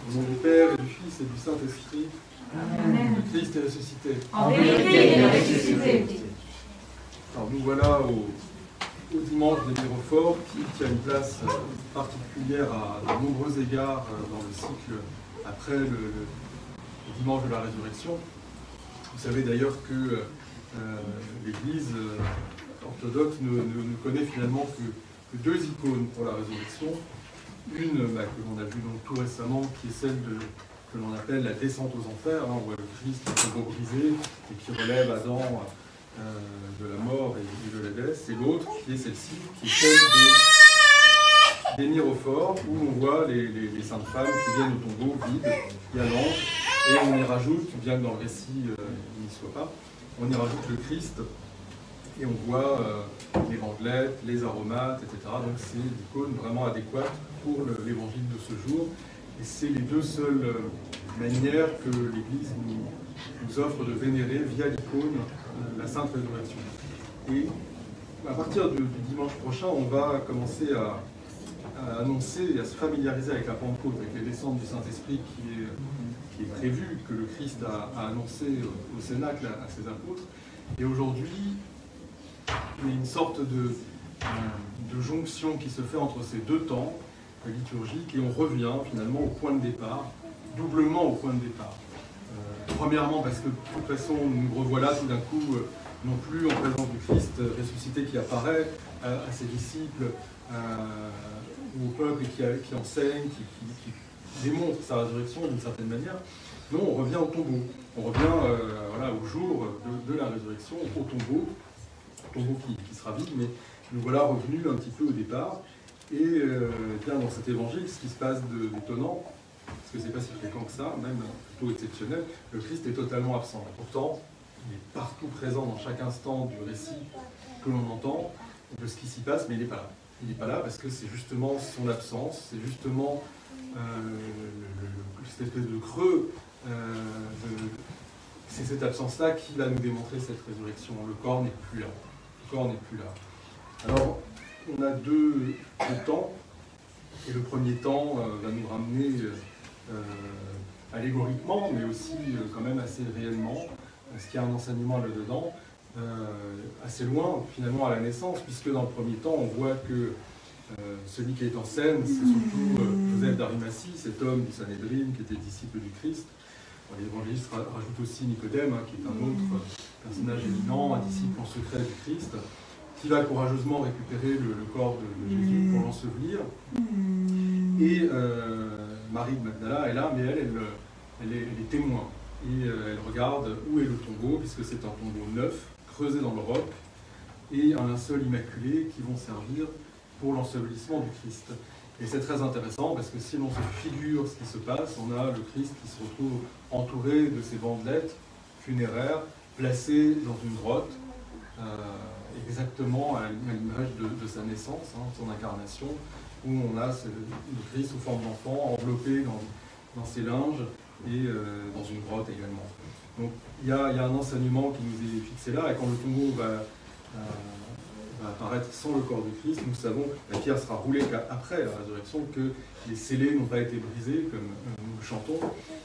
Au nom du Père et du Fils et du Saint-Esprit. Amen. Le Christ est ressuscité. En vérité, il est ressuscité. Alors nous voilà au dimanche des Mirophores qui a une place particulière à de nombreux égards dans le cycle après le dimanche de la résurrection. Vous savez d'ailleurs que l'Église orthodoxe ne connaît finalement que deux icônes pour la résurrection. Une que l'on a vue donc tout récemment, qui est celle que l'on appelle la descente aux enfers, hein, où le Christ est tombeau brisé et qui relève Adam de la mort et de l'Hadès, et l'autre qui est celle-ci, qui est celle des Mirophores, où on voit les saintes femmes qui viennent au tombeau vide, il y a l'ange, et on y rajoute, bien que dans le récit il n'y soit pas, on y rajoute le Christ, et on voit les bandelettes, les aromates, etc. Donc c'est l'icône vraiment adéquate pour l'évangile de ce jour, et c'est les deux seules manières que l'Église nous offre de vénérer via l'icône la Sainte Résurrection. Et à partir du dimanche prochain, on va commencer à annoncer et à se familiariser avec la Pentecôte, avec les descentes du Saint-Esprit qui est prévu, que le Christ a annoncé au Cénacle à ses apôtres. Et aujourd'hui, il y a une sorte de jonction qui se fait entre ces deux temps liturgiques, et on revient finalement au point de départ, doublement au point de départ. Premièrement parce que de toute façon nous revoilà tout d'un coup non plus en présence du Christ ressuscité qui apparaît à ses disciples ou au peuple qui enseigne, qui démontre sa résurrection d'une certaine manière. Non, on revient au tombeau, on revient voilà, au jour de la résurrection, au tombeau qui sera vide, mais nous voilà revenus un petit peu au départ. Et bien dans cet évangile, ce qui se passe d'étonnant, parce que c'est pas si fréquent que ça, même plutôt exceptionnel, le Christ est totalement absent. Pourtant, il est partout présent dans chaque instant du récit que l'on entend, de ce qui s'y passe, mais il n'est pas là. Il n'est pas là parce que c'est justement son absence, c'est justement cette espèce de creux, c'est cette absence-là qui va nous démontrer cette résurrection. Le corps n'est plus là. Le corps n'est plus là. Alors, on a deux temps, et le premier temps va nous ramener allégoriquement, mais aussi quand même assez réellement, parce qu'il y a un enseignement là-dedans, assez loin finalement à la naissance, puisque dans le premier temps, on voit que celui qui est en scène, c'est surtout Joseph d'Arimathie, cet homme du Sanhédrin qui était disciple du Christ. L'évangéliste rajoute aussi Nicodème, hein, qui est un autre personnage éminent, un disciple en secret du Christ, qui va courageusement récupérer le corps de Jésus pour l'ensevelir. Et Marie de Magdala est là, mais elle est témoin. Et elle regarde où est le tombeau, puisque c'est un tombeau neuf, creusé dans le roc, et un linceul immaculé qui vont servir pour l'ensevelissement du Christ. Et c'est très intéressant, parce que si l'on se figure ce qui se passe, on a le Christ qui se retrouve entouré de ses bandelettes funéraires, placé dans une grotte, exactement à l'image de sa naissance, hein, de son incarnation, où on a le Christ sous forme d'enfant, enveloppé dans ses linges, et dans une grotte également. Donc il y a un enseignement qui nous est fixé là, et quand le tombeau va apparaître sans le corps du Christ, nous savons, la pierre sera roulée après la résurrection, que les scellés n'ont pas été brisés, comme nous le chantons,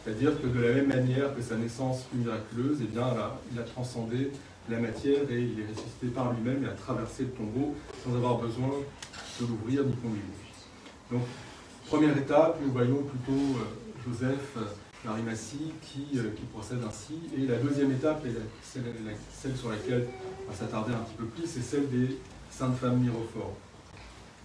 c'est-à-dire que de la même manière que sa naissance fut miraculeuse, eh bien, il a transcendé la matière et il est ressuscité par lui-même et a traversé le tombeau sans avoir besoin de l'ouvrir ni qu'on lui ouvre. Donc, première étape, nous voyons plutôt Joseph d'Arimathie qui procède ainsi. Et la deuxième étape, et celle sur laquelle on va s'attarder un petit peu plus, c'est celle des saintes femmes Mirophores.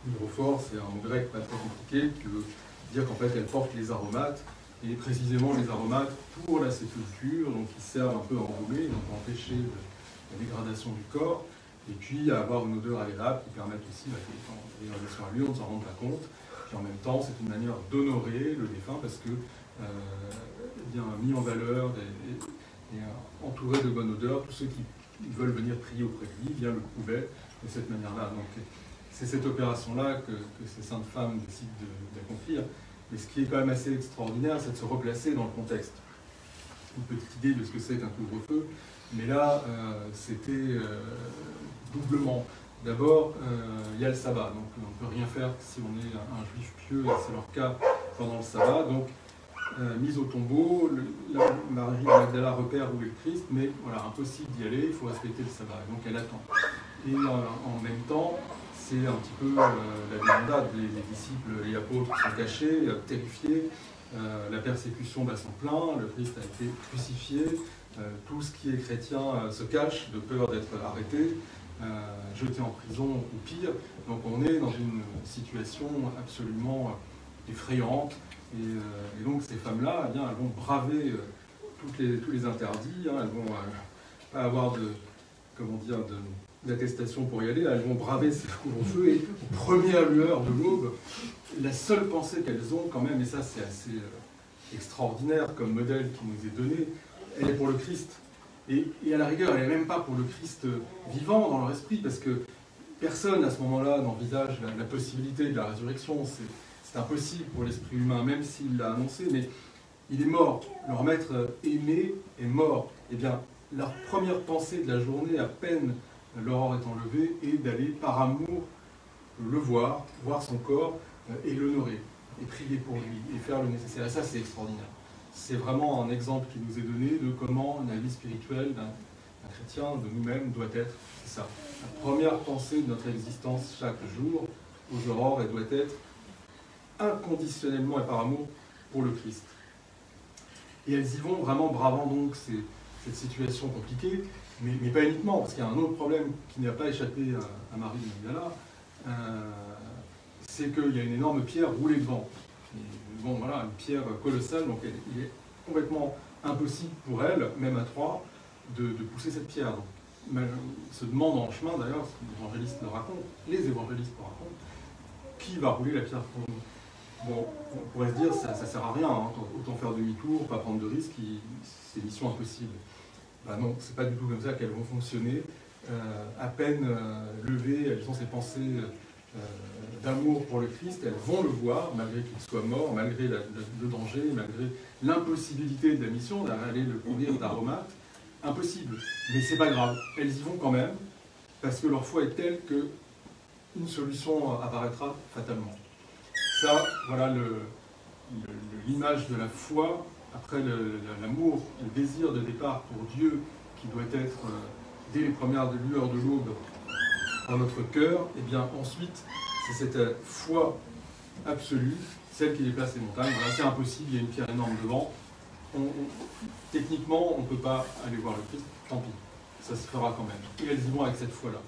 Mirophores, c'est un mot grec pas très compliqué qui veut dire qu'en fait elles portent les aromates, et précisément les aromates pour la sépulture, donc qui servent un peu à enrouler, donc à empêcher la dégradation du corps, et puis à avoir une odeur agréable qui permettent aussi la dégradation à lui, on ne s'en rend pas compte. Puis en même temps, c'est une manière d'honorer le défunt parce que bien mis en valeur et entouré de bonne odeur, tous ceux qui veulent venir prier auprès de lui, bien le pouvaient de cette manière-là. Donc c'est cette opération-là que ces saintes femmes décident d'accomplir. Mais ce qui est quand même assez extraordinaire, c'est de se replacer dans le contexte. Une petite idée de ce que c'est qu'un couvre-feu, mais là, c'était doublement. D'abord, il y a le sabbat, donc on ne peut rien faire si on est un juif pieux, et c'est leur cas pendant le sabbat. Donc, mise au tombeau. Marie de Magdala repère où est le Christ, mais voilà, impossible d'y aller, il faut respecter le sabbat. Donc elle attend. Et en même temps, c'est un petit peu la débandade. Les disciples, les apôtres sont cachés, terrifiés. La persécution bat son plein, le Christ a été crucifié. Tout ce qui est chrétien se cache de peur d'être arrêté, jeté en prison ou pire. Donc on est dans une situation absolument effrayante. Et donc ces femmes-là, eh bien, elles vont braver tous les interdits. Hein, elles vont pas avoir d'attestation pour y aller. Elles vont braver ces couvre-feux et aux premières lueurs de l'aube, la seule pensée qu'elles ont quand même, et ça c'est assez extraordinaire comme modèle qui nous est donné, elle est pour le Christ. Et à la rigueur, elle n'est même pas pour le Christ vivant dans leur esprit, parce que personne à ce moment-là n'envisage la possibilité de la résurrection. C'est impossible pour l'esprit humain, même s'il l'a annoncé, mais il est mort. Leur maître aimé est mort. Eh bien, leur première pensée de la journée, à peine l'aurore étant levée, est d'aller par amour le voir son corps et l'honorer, et prier pour lui, et faire le nécessaire. Et ça, c'est extraordinaire. C'est vraiment un exemple qui nous est donné de comment la vie spirituelle d'un chrétien, de nous-mêmes, doit être. C'est ça. La première pensée de notre existence chaque jour, aux aurores, elle doit être inconditionnellement et par amour pour le Christ. Et elles y vont vraiment bravant donc cette situation compliquée, mais pas uniquement, parce qu'il y a un autre problème qui n'a pas échappé à Marie de Magdala, c'est qu'il y a une énorme pierre roulée devant. Et, bon, voilà, une pierre colossale, donc il est complètement impossible pour elle, même à trois, de pousser cette pierre. Donc, elle se demande en chemin, d'ailleurs, ce que l'évangéliste le raconte, les évangélistes le racontent, qui va rouler la pierre pour nous. Bon, on pourrait se dire, ça ne sert à rien, hein, autant faire demi-tour, pas prendre de risques, c'est mission impossible. Ben non, c'est pas du tout comme ça qu'elles vont fonctionner. À peine levées, elles ont ces pensées d'amour pour le Christ, elles vont le voir, malgré qu'il soit mort, malgré le danger, malgré l'impossibilité de la mission, d'aller le couvrir d'aromates. Impossible, mais c'est pas grave, elles y vont quand même, parce que leur foi est telle qu'une solution apparaîtra fatalement. Ça, voilà l'image de la foi, après l'amour, le désir de départ pour Dieu, qui doit être, dès les premières lueurs de l'aube, dans notre cœur. Et bien ensuite, c'est cette foi absolue, celle qui déplace les montagnes. Voilà, c'est impossible, il y a une pierre énorme devant. Techniquement, on ne peut pas aller voir le Christ, tant pis, ça se fera quand même. Et elles y vont avec cette foi-là.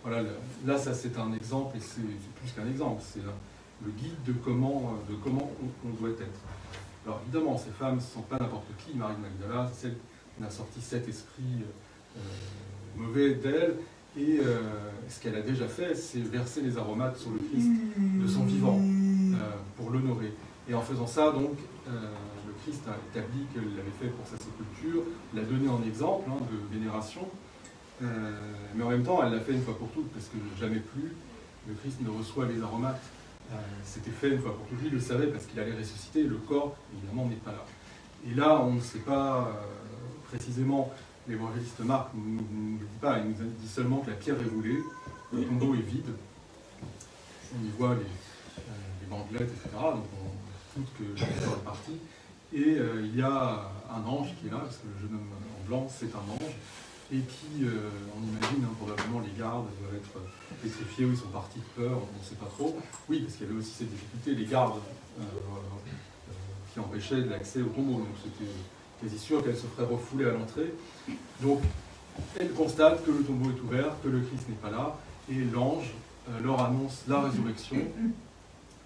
Voilà, là, ça c'est un exemple, et c'est plus qu'un exemple, c'est le guide de comment on doit être. Alors évidemment, ces femmes ne sont pas n'importe qui. Marie de Magdala, c'est celle qui a sorti 7 esprits mauvais d'elle, et ce qu'elle a déjà fait, c'est verser les aromates sur le Christ de son vivant, pour l'honorer. Et en faisant ça, donc, le Christ a établi qu'elle l'avait fait pour sa sépulture, l'a donné en exemple de vénération, mais en même temps, elle l'a fait une fois pour toutes, parce que jamais plus le Christ ne reçoit les aromates. C'était fait une fois pour toutes, lui le savait, parce qu'il allait ressusciter, le corps, évidemment, n'est pas là. Et là, on ne sait pas précisément, l'évangéliste Marc ne nous dit pas, il nous dit seulement que la pierre est roulée, le tombeau est vide, on y voit les bandelettes, etc., donc on doute que le corps est parti, et il y a un ange qui est là, parce que le jeune homme en blanc, c'est un ange, et qui, on imagine, probablement les gardes doivent être pétrifiés, ou ils sont partis de peur, on ne sait pas trop. Oui, parce qu'il y avait aussi cette difficulté, les gardes qui empêchaient l'accès au tombeau, donc c'était quasi sûr qu'elle se ferait refouler à l'entrée. Donc, elle constate que le tombeau est ouvert, que le Christ n'est pas là, et l'ange leur annonce la résurrection,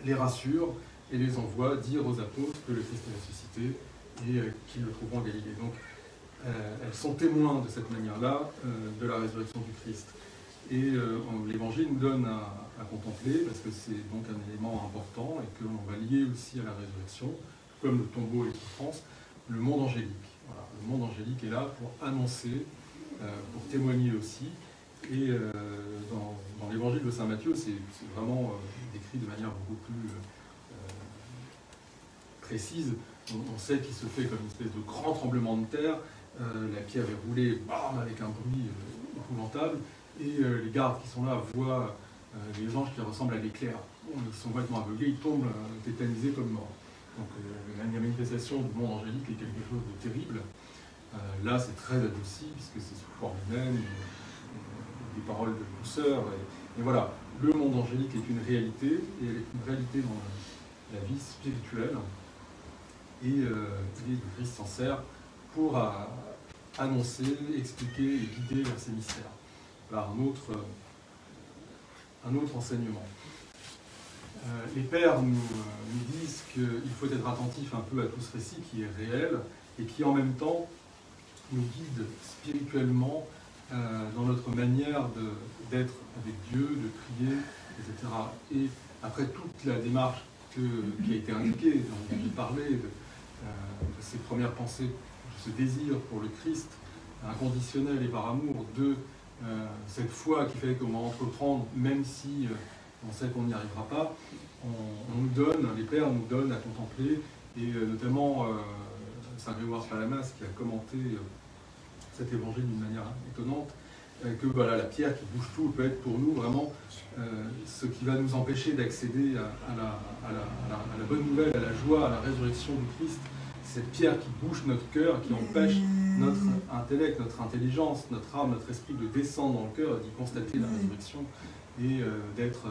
les rassure, et les envoie dire aux apôtres que le Christ est ressuscité, et qu'ils le trouveront en Galilée. Donc, elles sont témoins de cette manière-là de la résurrection du Christ. Et l'Évangile nous donne à contempler, parce que c'est donc un élément important et qu'on va lier aussi à la résurrection, comme le tombeau et les souffrances, le monde angélique. Voilà, le monde angélique est là pour annoncer, pour témoigner aussi. Et dans l'Évangile de Saint Matthieu, c'est vraiment décrit de manière beaucoup plus précise. On sait qu'il se fait comme une espèce de grand tremblement de terre. La pierre est roulée, bam, avec un bruit épouvantable, et les gardes qui sont là voient les anges qui ressemblent à l'éclair. Ils sont complètement aveuglés, ils tombent tétanisés comme morts. Donc la manifestation du monde angélique est quelque chose de terrible. Là, c'est très adouci, puisque c'est sous forme humaine, des paroles de douceur. Et voilà, le monde angélique est une réalité, et elle est une réalité dans la vie spirituelle. Et le Christ s'en sert pour annoncer, expliquer et guider vers ces mystères. Voilà un autre enseignement. Les pères nous disent qu'il faut être attentif un peu à tout ce récit qui est réel et qui en même temps nous guide spirituellement dans notre manière d'être avec Dieu, de prier, etc. Et après toute la démarche qui a été indiquée, dont j'ai parlé, de ces premières pensées, de ce désir pour le Christ, inconditionnel et par amour, de cette foi qui fait qu'on va entreprendre, même si on sait qu'on n'y arrivera pas, on nous donne, les pères nous donnent à contempler, et notamment Saint Grégoire Palamas qui a commenté cet évangile d'une manière étonnante, que voilà, la pierre qui bouge tout peut être pour nous vraiment ce qui va nous empêcher d'accéder à la bonne nouvelle, à la joie, à la résurrection du Christ. Cette pierre qui bouge notre cœur, qui empêche notre intellect, notre intelligence, notre âme, notre esprit de descendre dans le cœur et d'y constater la résurrection et d'être,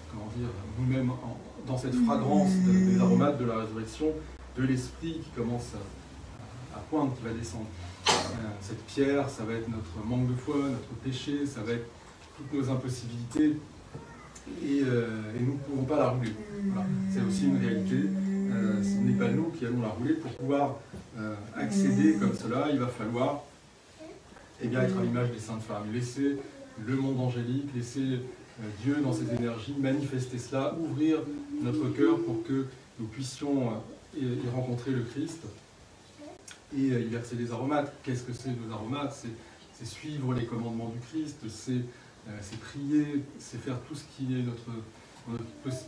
comment dire, nous-mêmes dans cette fragrance des aromates de la résurrection, de l'esprit qui commence à poindre, qui va descendre. Cette pierre, ça va être notre manque de foi, notre péché, ça va être toutes nos impossibilités et nous ne pouvons pas la rouler. Voilà. C'est aussi une réalité. Ce n'est pas nous qui allons la rouler. Pour pouvoir accéder comme cela, il va falloir être à l'image des saintes femmes. Laisser le monde angélique, laisser Dieu dans ses énergies, manifester cela, ouvrir notre cœur pour que nous puissions y rencontrer le Christ et y verser des aromates. Qu'est-ce que c'est nos aromates? C'est suivre les commandements du Christ, c'est prier, c'est faire tout ce qui est notre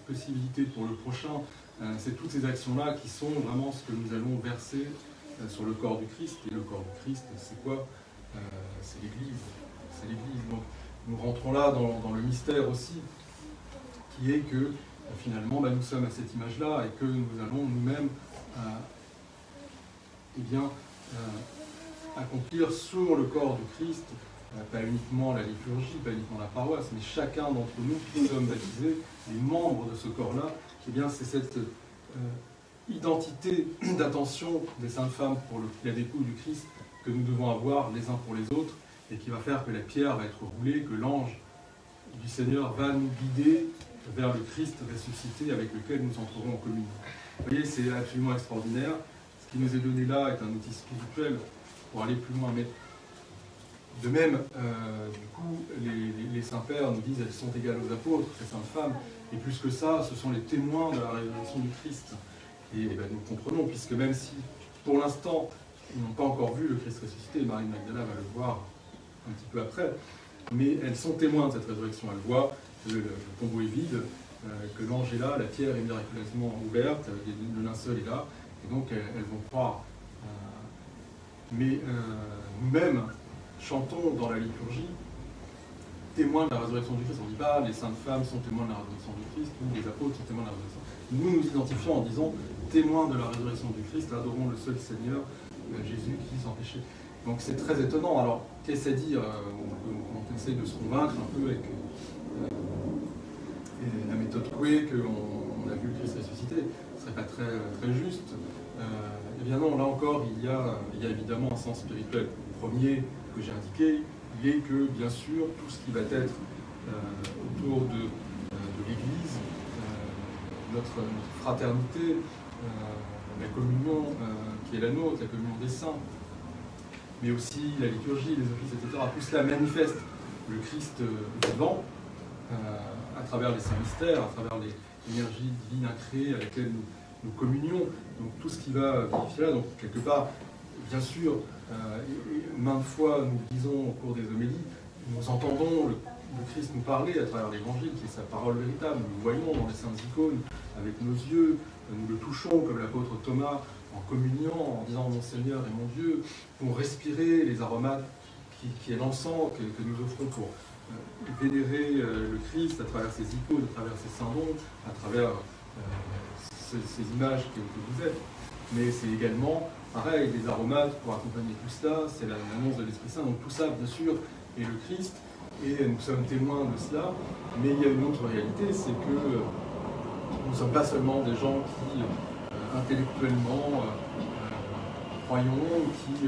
possibilité pour le prochain. C'est toutes ces actions-là qui sont vraiment ce que nous allons verser sur le corps du Christ. Et le corps du Christ, c'est quoi? C'est l'Église. C'est l'Église. Donc nous rentrons là dans le mystère aussi, qui est que finalement nous sommes à cette image-là et que nous allons nous-mêmes accomplir sur le corps du Christ, pas uniquement la liturgie, pas uniquement la paroisse, mais chacun d'entre nous qui sommes baptisés, les membres de ce corps-là, c'est cette identité d'attention des saintes femmes pour la dépouille du Christ que nous devons avoir les uns pour les autres et qui va faire que la pierre va être roulée, que l'ange du Seigneur va nous guider vers le Christ ressuscité avec lequel nous entrerons en communion. Vous voyez, c'est absolument extraordinaire. Ce qui nous est donné là est un outil spirituel pour aller plus loin. Mais de même, du coup, les saints-pères nous disent qu'elles sont égales aux apôtres, ces saintes femmes. Et plus que ça, ce sont les témoins de la résurrection du Christ. Et nous comprenons, puisque même si, pour l'instant, ils n'ont pas encore vu le Christ ressuscité, Marie Magdala va le voir un petit peu après, mais elles sont témoins de cette résurrection. Elles voient que le tombeau est vide, que l'ange est là, la pierre est miraculeusement ouverte, le linceul est là, et donc elles vont croire. Mais nous-mêmes chantons dans la liturgie témoins de la résurrection du Christ. On ne dit pas les saintes femmes sont témoins de la résurrection du Christ ou les apôtres sont témoins de la résurrection. Nous nous identifions en disant témoins de la résurrection du Christ, adorons le seul Seigneur, Jésus qui sans péché. Donc c'est très étonnant. Alors qu'est-ce à dire? On essaye de se convaincre un peu avec la méthode Coué qu'on a vu le Christ ressuscité. Ce ne serait pas très, très juste. Eh bien non, là encore, il y a évidemment un sens spirituel. Le premier que j'ai indiqué, il est que, bien sûr, tout ce qui va être autour de l'Église, notre fraternité, la communion qui est la nôtre, la communion des saints, mais aussi la liturgie, les offices, etc. Tout cela manifeste le Christ vivant à travers les saints mystères, à travers l'énergie divine incréée avec laquelle nous communions. Donc tout ce qui va vivifier là, donc quelque part, bien sûr, maintes fois nous disons au cours des homélies, nous entendons le Christ nous parler à travers l'Évangile, qui est sa parole véritable, nous le voyons dans les saintes icônes avec nos yeux, nous le touchons comme l'apôtre Thomas en communiant, en disant mon Seigneur et mon Dieu, pour respirer les aromates qui est l'encens que nous offrons pour vénérer le Christ à travers ses icônes, à travers ses saints dons, à travers ces images que vous êtes, mais c'est également, pareil, des aromates pour accompagner tout cela, c'est l'annonce de l'Esprit Saint, donc tout ça, bien sûr, est le Christ, et nous sommes témoins de cela, mais il y a une autre réalité, c'est que nous ne sommes pas seulement des gens qui, intellectuellement, croyons, qui,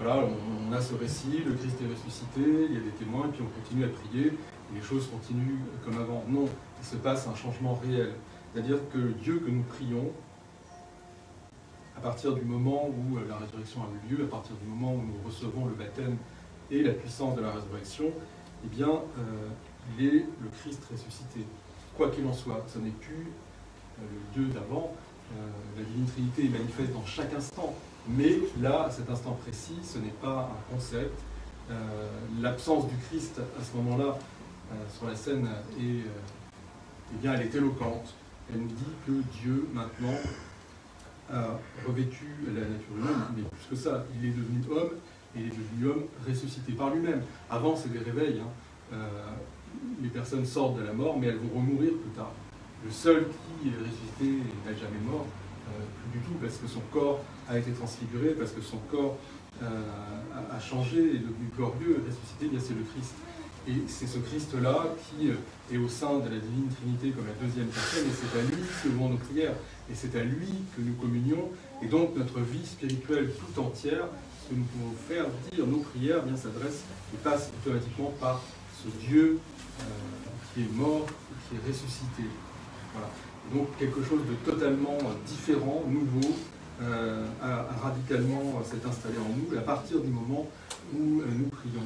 voilà, on a ce récit, le Christ est ressuscité, il y a des témoins, et puis on continue à prier, et les choses continuent comme avant. Non, il se passe un changement réel. C'est-à-dire que le Dieu que nous prions, à partir du moment où la résurrection a eu lieu, à partir du moment où nous recevons le baptême et la puissance de la résurrection, eh bien, il est le Christ ressuscité. Quoi qu'il en soit, ce n'est plus le Dieu d'avant. La Divine Trinité est manifeste dans chaque instant. Mais là, à cet instant précis, ce n'est pas un concept. L'absence du Christ à ce moment-là sur la scène eh bien, elle est éloquente. Elle nous dit que Dieu, maintenant, a revêtu la nature humaine, mais plus que ça, il est devenu homme, et il est devenu homme ressuscité par lui-même. Avant, c'est des réveils. Les personnes sortent de la mort, mais elles vont remourir plus tard. Le seul qui est ressuscité n'est jamais mort, plus du tout, parce que son corps a été transfiguré, parce que son corps a changé, est devenu glorieux, ressuscité, bien c'est le Christ. Et c'est ce Christ-là qui est au sein de la Divine Trinité comme la deuxième personne, et c'est à lui que vont nos prières, et c'est à lui que nous communions, et donc notre vie spirituelle tout entière, ce que nous pouvons faire, dire nos prières, bien s'adresse et passe automatiquement par ce Dieu qui est mort, qui est ressuscité. Voilà. Donc quelque chose de totalement différent, nouveau, a radicalement s'est installé en nous à partir du moment où nous prions,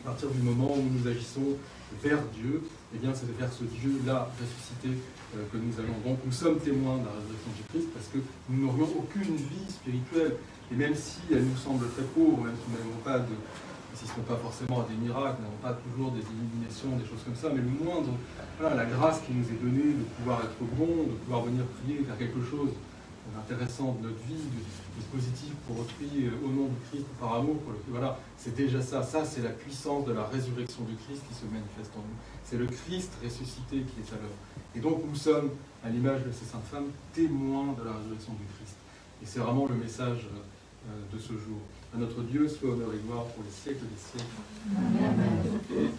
à partir du moment où nous agissons vers Dieu, eh bien c'est vers ce Dieu-là ressuscité que nous allons. Donc nous sommes témoins de la résurrection du Christ parce que nous n'aurions aucune vie spirituelle, et même si elle nous semble très pauvre, même si nous n'avons pas de, si ce n'est pas forcément des miracles, nous n'avons pas toujours des illuminations, des choses comme ça, mais le moindre, voilà, la grâce qui nous est donnée de pouvoir être bon, de pouvoir venir prier, faire quelque chose d'intéressant de notre vie, de positif pour autrui, au nom du Christ, par amour, voilà, c'est déjà ça. Ça, c'est la puissance de la résurrection du Christ qui se manifeste en nous. C'est le Christ ressuscité qui est à l'œuvre. Et donc, nous sommes, à l'image de ces saintes femmes, témoins de la résurrection du Christ. Et c'est vraiment le message de ce jour. À notre Dieu soit honneur et gloire pour les siècles des siècles. Amen.